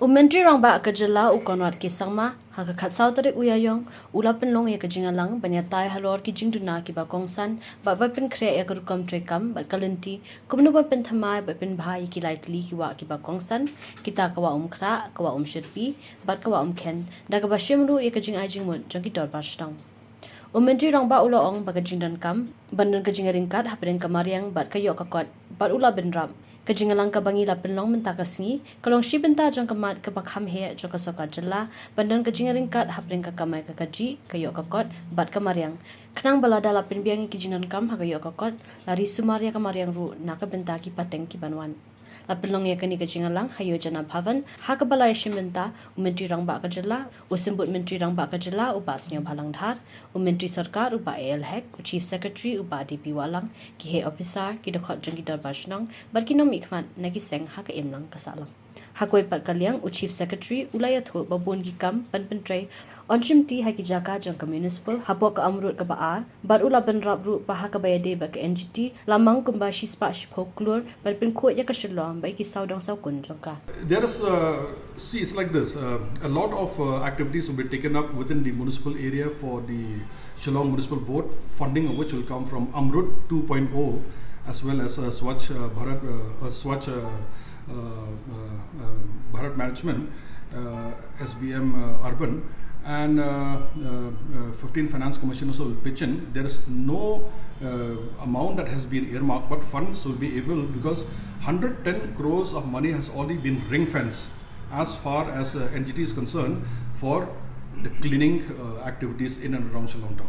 Myntri Rangbah kejela ukonwat kisangma hakakat sautari uyayong ula Pynlong ya Jingïalang Ïatai Halor ki Jingpynbha ki ba Kongsan ba pen kre ya kerukam trekam ba kalinti kumnu ba pen thamai ba pen bhai ki lightly ki wa ki ba Kongsan kita kawa kra kawa shirpi ba kawa ken daga ba shimru ya Jing'ai jingmut jongki dor bashtang Myntri Rangbah ula ong ba Jingdan kam bandan Jing'aringkat hapren kamariang ba kayok kakot ba ula benrap Jingïalang ka bangi la Pynlong mentakasngi kalong shi benta jong kamat ka bakham he jong ka soka jela bandan Jing'aringkat hapring ka kamai ka kaji kayo kakot bat kamariang kenang balada la penbiang ki Jingdan kam ha kayo kakot lari sumaria kamariang ru na ka benta ki pateng ki banwan la Pynlong ya kani Jing'alang hayo jana bhavan ha ka balai shim benta Myntri Rangbah ka jela usimbut Myntri Rangbah ka jela ubasnya bhalang dhar Myntri sarkar uba AL hek chief secretary uba DP walang ki he officer ki dokot jong ki dar bashnang bar ki nom ikman na ki seng ha ka imlang kasalang hakoi pat kalyang chief secretary ulaya tho babun ki kam panpentrai onchim ti ha ki jaka jong ka municipal hapok ka amrut ka baar bar ula ben rap ru pa ha ka bayade ba ka NGT lamang kumba shi spa shi folklore bar pen kho ya ka shilong ba ki saudong sau kun jong ka there is see it's like this a lot of activities will be taken up within the municipal area for the Shillong Municipal Board, funding of which will come from Amrut 2.0 as well as Swachh Bharat Bharat Management, SBM Urban, and 15 Finance Commission also will pitch in. There is no amount that has been earmarked, but funds will be able because 110 crores of money has already been ring fenced as far as NGT is concerned for the cleaning activities in and around Shillong town.